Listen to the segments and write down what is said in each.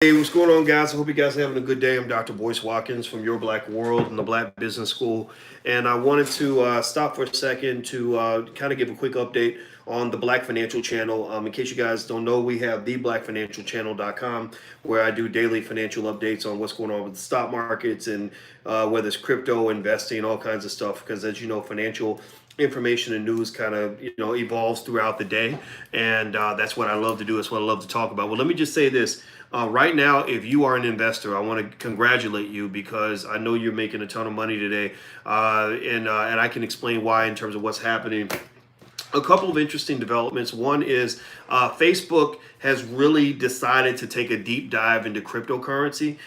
Hey, what's going on, guys? I hope you guys are having a good day. I'm Dr. Boyce Watkins from Your Black World and the Black Business School. And I wanted to stop for a second to kind of give a quick update on the Black Financial Channel. In case you guys don't know, we have theblackfinancialchannel.com where I do daily financial updates on what's going on with the stock markets and whether it's crypto, investing, all kinds of stuff. Because as you know, financial information and news kind of evolves throughout the day, and that's what I love to do. That's what I love to talk about. Well, let me just say this. Right now, if you are an investor, I want to congratulate you because I know you're making a ton of money today, and I can explain why in terms of what's happening. A couple of interesting developments. One is Facebook has really decided to take a deep dive into cryptocurrency.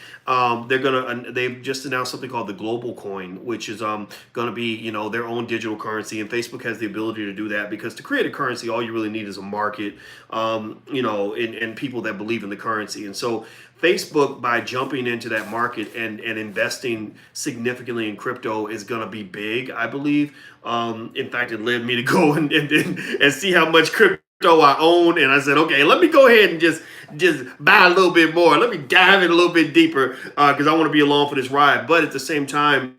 They've just announced something called the global coin, which is gonna be their own digital currency, and Facebook has the ability to do that because to create a currency, all you really need is a market, and people that believe in the currency, and so. Facebook, by jumping into that market and investing significantly in crypto, is going to be big, I believe. In fact, it led me to go and see how much crypto I own, and I said, okay, let me go ahead and just buy a little bit more. Let me dive in a little bit deeper because I want to be along for this ride. But at the same time,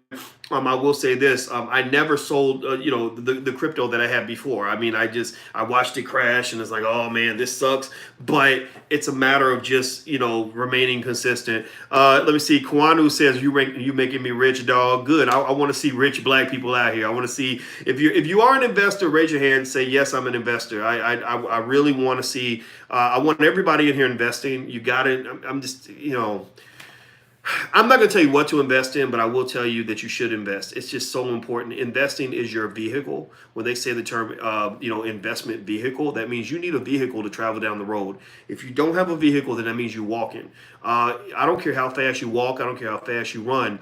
I will say this: I never sold, the crypto that I had before. I mean, I watched it crash, and it's like, oh man, this sucks. But it's a matter of just remaining consistent. Let me see. Kwanu says you making me rich, dog. Good. I want to see rich black people out here. I want to see if you are an investor, raise your hand and say yes, I'm an investor. I really want to see. I want everybody in here investing. You got it. I'm just I'm not going to tell you what to invest in, but I will tell you that you should invest. It's just so important. Investing is your vehicle. When they say the term, investment vehicle, that means you need a vehicle to travel down the road. If you don't have a vehicle, then that means you're walking. I don't care how fast you walk. I don't care how fast you run.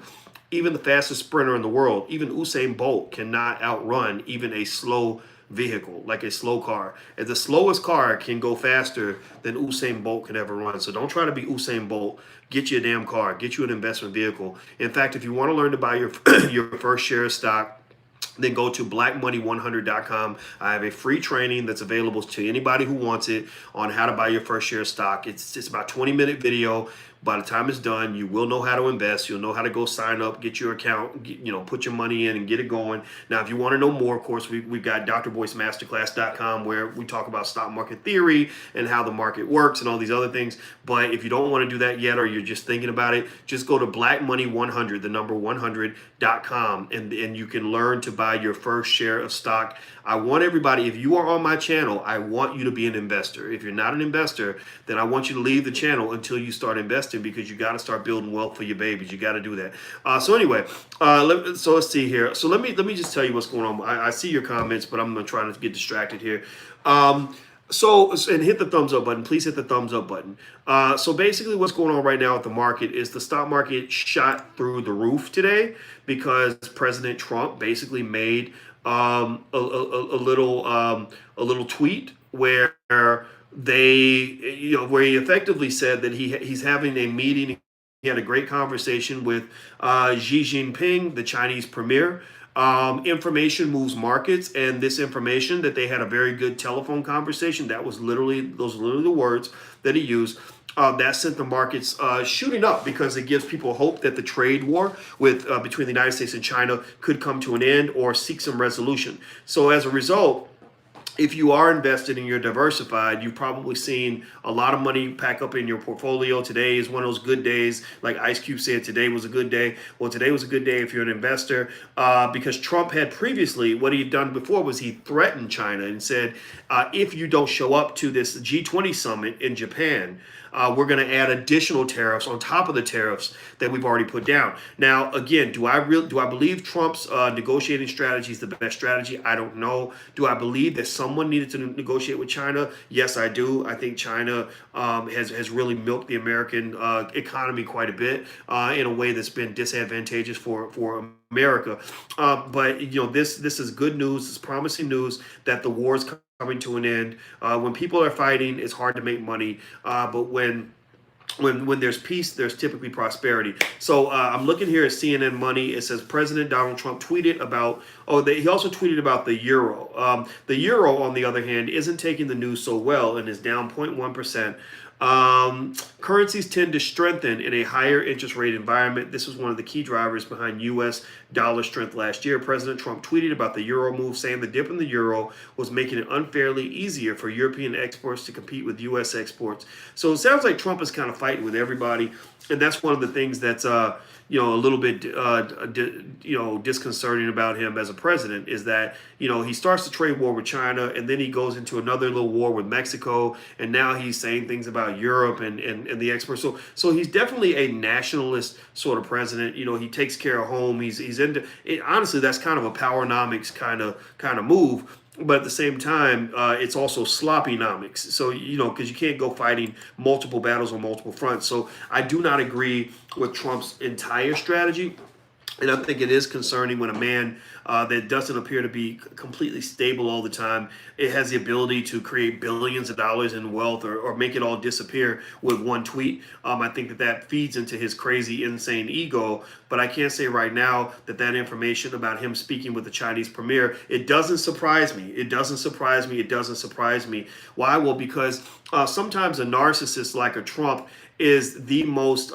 Even the fastest sprinter in the world, even Usain Bolt, cannot outrun even a slow vehicle, like a slow car. If the slowest car can go faster than Usain Bolt can ever run. So don't try to be Usain Bolt. Get you a damn car. Get you an investment vehicle. In fact, if you want to learn to buy your your first share of stock, then go to blackmoney100.com. I have a free training that's available to anybody who wants it on how to buy your first share of stock. It's just about 20-minute video. By the time it's done, you will know how to invest. You'll know how to go sign up, get your account, put your money in and get it going. Now, if you want to know more, of course, we've got drboycemasterclass.com where we talk about stock market theory and how the market works and all these other things. But if you don't want to do that yet or you're just thinking about it, just go to blackmoney100, the number 100.com, and you can learn to buy your first share of stock. I want everybody, if you are on my channel, I want you to be an investor. If you're not an investor, then I want you to leave the channel until you start investing because you got to start building wealth for your babies. You got to do that. So anyway, so let's see here. So let me just tell you what's going on. I see your comments, but I'm going to try not to get distracted here. And hit the thumbs up button. Please hit the thumbs up button. So basically what's going on right now at the market is the stock market shot through the roof today because President Trump basically made a little tweet where where he effectively said that he's having a meeting. He had a great conversation with Xi Jinping, the Chinese premier. Information moves markets, and this information that they had a very good telephone conversation. Those were literally the words that he used. That sent the markets shooting up because it gives people hope that the trade war between the United States and China could come to an end or seek some resolution. So as a result, if you are invested and you're diversified, you've probably seen a lot of money pack up in your portfolio. Today is one of those good days. Like Ice Cube said, today was a good day. Well, today was a good day if you're an investor because Trump had previously, what he had done before was he threatened China and said, if you don't show up to this G20 summit in Japan, we're going to add additional tariffs on top of the tariffs that we've already put down. Now, again, do I believe Trump's negotiating strategy is the best strategy? I don't know. Do I believe that someone needed to negotiate with China? Yes, I do. I think China has really milked the American economy quite a bit in a way that's been disadvantageous for America. But this is good news. It's promising news that the war is coming to an end. When people are fighting, it's hard to make money. But when there's peace, there's typically prosperity. So I'm looking here at CNN Money. It says President Donald Trump tweeted about. He also tweeted about the euro. The euro, on the other hand, isn't taking the news so well and is down 0.1%. Currencies tend to strengthen in a higher interest rate environment. This was one of the key drivers behind U.S. dollar strength last year. President Trump tweeted about the euro move, saying the dip in the euro was making it unfairly easier for European exports to compete with U.S. exports. So it sounds like Trump is kind of fighting with everybody, and that's one of the things that's a little bit disconcerting about him as a president is that he starts the trade war with China, and then he goes into another little war with Mexico, and now he's saying things about Europe and the exports. So he's definitely a nationalist sort of president. He takes care of home. He's into it. Honestly, that's kind of a powernomics kind of move. But at the same time, it's also sloppynomics. So, because you can't go fighting multiple battles on multiple fronts. So I do not agree with Trump's entire strategy. And I think it is concerning when a man that doesn't appear to be completely stable all the time, it has the ability to create billions of dollars in wealth or make it all disappear with one tweet. I think that feeds into his crazy, insane ego. But I can't say right now that information about him speaking with the Chinese premier, it doesn't surprise me. It doesn't surprise me. It doesn't surprise me. Why? Well, because sometimes a narcissist like a Trump is the most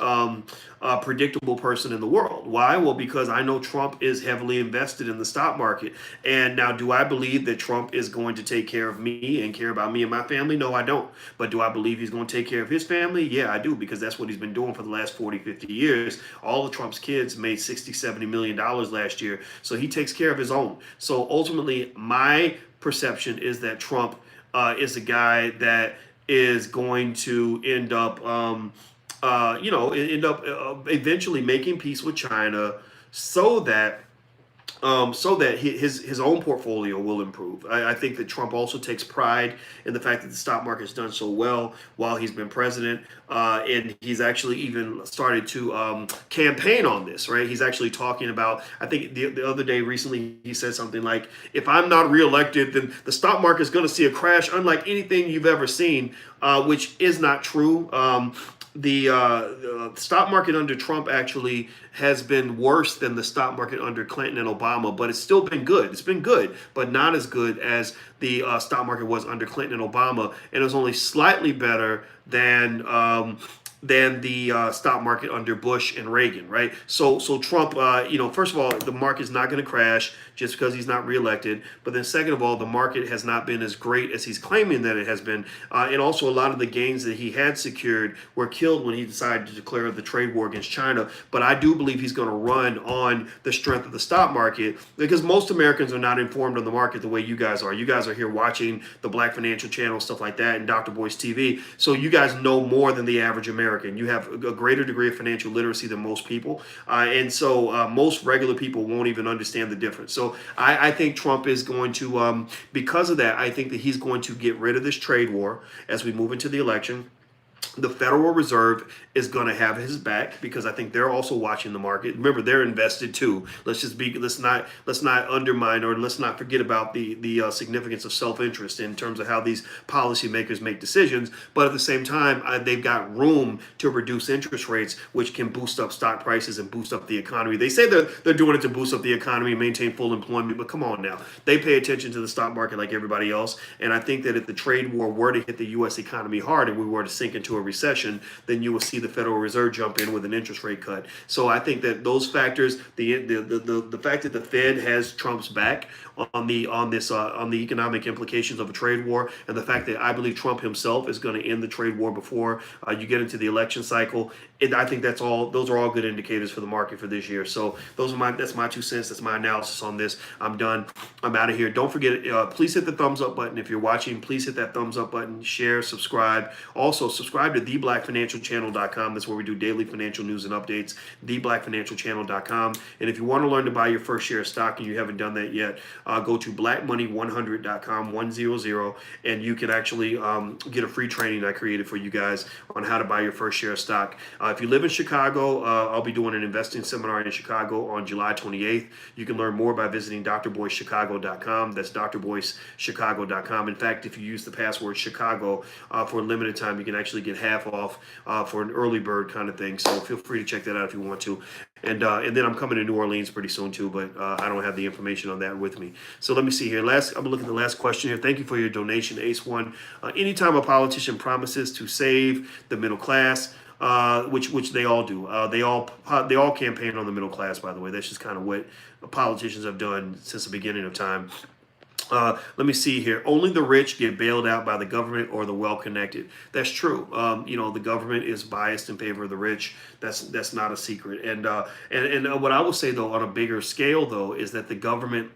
predictable person in the world. Why? Well, because I know Trump is heavily invested in the stock market. And now, do I believe that Trump is going to take care of me and care about me and my family? No, I don't. But do I believe he's going to take care of his family? Yeah, I do, because that's what he's been doing for the last 40, 50 years. All of Trump's kids made $60-70 million last year. So he takes care of his own. So ultimately, my perception is that Trump is a guy that is going to end up eventually making peace with China so that his own portfolio will improve. I think that Trump also takes pride in the fact that the stock market has done so well while he's been president, and he's actually even started to campaign on this, right? He's actually talking about, I think the other day recently, he said something like, if I'm not reelected, then the stock market is going to see a crash unlike anything you've ever seen, which is not true. The stock market under Trump actually has been worse than the stock market under Clinton and Obama, but it's still been good. It's been good, but not as good as the stock market was under Clinton and Obama, and it was only slightly better than the stock market under Bush and Reagan, right? So Trump, first of all, the market's not going to crash just because he's not reelected. But then second of all, the market has not been as great as he's claiming that it has been. And also a lot of the gains that he had secured were killed when he decided to declare the trade war against China. But I do believe he's going to run on the strength of the stock market, because most Americans are not informed on the market the way you guys are. You guys are here watching the Black Financial Channel, stuff like that, and Dr. Boyce TV. So you guys know more than the average American. You have a greater degree of financial literacy than most people. And so most regular people won't even understand the difference. So I think Trump is going to, because of that, I think that he's going to get rid of this trade war as we move into the election. The Federal Reserve is going to have his back, because I think they're also watching the market. Remember, they're invested too. Let's not undermine, or let's not forget about the significance of self-interest in terms of how these policymakers make decisions. But at the same time, they've got room to reduce interest rates, which can boost up stock prices and boost up the economy. They say they're doing it to boost up the economy, maintain full employment, but come on now. They pay attention to the stock market like everybody else. And I think that if the trade war were to hit the U.S. economy hard and we were to sink into a recession, then you will see the Federal Reserve jump in with an interest rate cut. So I think that those factors, the fact that the Fed has Trump's back on the economic implications of a trade war, and the fact that I believe Trump himself is going to end the trade war before you get into the election cycle, I think those are all good indicators for the market for this year. So that's my 2 cents. That's my analysis on this. I'm done. I'm out of here. Don't forget, please hit the thumbs up button. If you're watching, please hit that thumbs up button, share, subscribe. Also, subscribe to theblackfinancialchannel.com. That's where we do daily financial news and updates, theblackfinancialchannel.com. And if you want to learn to buy your first share of stock and you haven't done that yet, go to blackmoney100.com, 100, and you can actually get a free training I created for you guys on how to buy your first share of stock. If you live in Chicago, I'll be doing an investing seminar in Chicago on July 28th. You can learn more by visiting drboycechicago.com. That's drboycechicago.com. In fact, if you use the password Chicago for a limited time, you can actually get get half off for an early bird kind of thing. So feel free to check that out if you want to. And then I'm coming to New Orleans pretty soon too, but I don't have the information on that with me. So let me see here. I'm looking at the last question here. Thank you for your donation, Ace One. Anytime a politician promises to save the middle class, which they all do. They all campaign on the middle class, by the way. That's just kind of what politicians have done since the beginning of time. Let me see here. Only the rich get bailed out by the government or the well-connected. That's true. The government is biased in favor of the rich. That's not a secret. And what I will say though, on a bigger scale though, is that the government.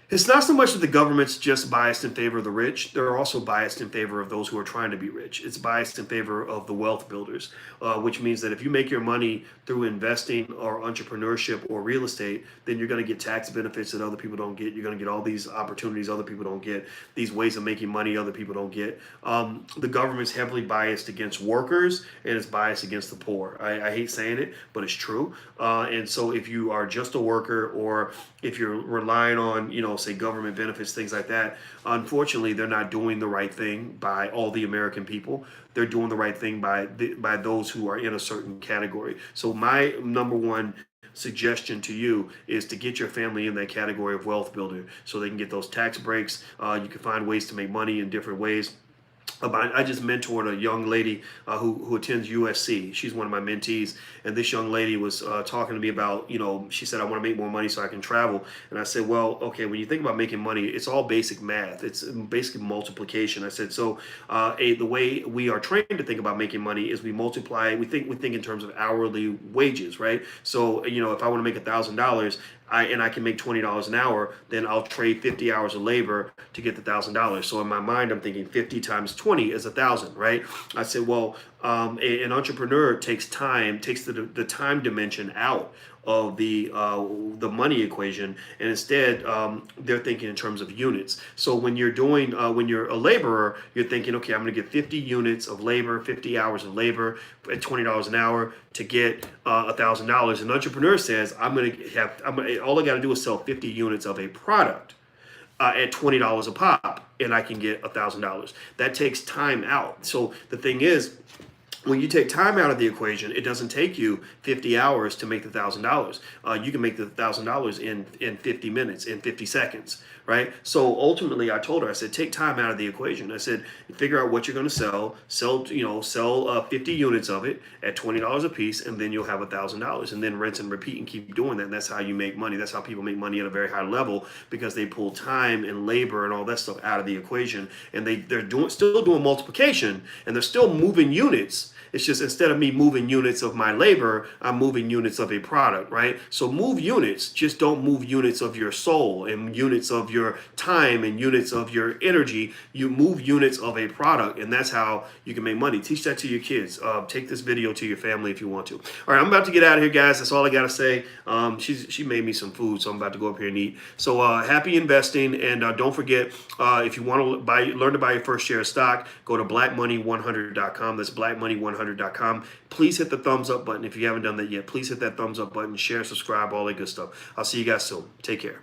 It's not so much that the government's just biased in favor of the rich. They're also biased in favor of those who are trying to be rich. It's biased in favor of the wealth builders, which means that if you make your money through investing or entrepreneurship or real estate, then you're going to get tax benefits that other people don't get. You're going to get all these opportunities other people don't get, these ways of making money other people don't get. The government's heavily biased against workers and it's biased against the poor. I hate saying it, but it's true. And so if you are just a worker or if you're relying on, say government benefits, things like that, unfortunately, they're not doing the right thing by all the American people. They're doing the right thing by those who are in a certain category. So my number one suggestion to you is to get your family in that category of wealth builder so they can get those tax breaks. You can find ways to make money in different ways. I just mentored a young lady who attends USC. She's one of my mentees, and this young lady was talking to me about, she said, I want to make more money so I can travel. And I said, well, okay, when you think about making money, it's all basic math. It's basically multiplication. I said, so the way we are trained to think about making money is we multiply. We think in terms of hourly wages, right? So, if I want to make $1,000, I can make $20 an hour, then I'll trade 50 hours of labor to get the $1,000. So in my mind, I'm thinking 50 times 20 is 1,000, right? I said, well, an entrepreneur takes the time dimension out of the money equation, and instead they're thinking in terms of units. So when you're a laborer, you're thinking, okay, I'm going to get 50 units of labor, 50 hours of labor at $20 an hour to get $1,000. An entrepreneur says, all I got to do is sell 50 units of a product at $20 a pop, and I can get $1,000. That takes time out. So the thing is, when you take time out of the equation, it doesn't take you 50 hours to make the $1,000. You can make the $1,000 in 50 minutes, in 50 seconds, right? So ultimately, I told her, I said, take time out of the equation. I said, figure out what you're going to sell 50 units of it at $20 a piece, and then you'll have $1,000. And then rinse and repeat and keep doing that. And that's how you make money. That's how people make money at a very high level, because they pull time and labor and all that stuff out of the equation, and they're still doing multiplication, and they're still moving units. It's just instead of me moving units of my labor, I'm moving units of a product, right? So move units, just don't move units of your soul and units of your time and units of your energy. You move units of a product, and that's how you can make money. Teach that to your kids. Take this video to your family if you want to. All right, I'm about to get out of here, guys. That's all I got to say. She made me some food, so I'm about to go up here and eat. So happy investing, and don't forget, if you want to learn to buy your first share of stock, go to blackmoney100.com. That's blackmoney100.com. Please hit the thumbs up button if you haven't done that yet. Please hit that thumbs up button, share, subscribe, all that good stuff. I'll see you guys soon. Take care.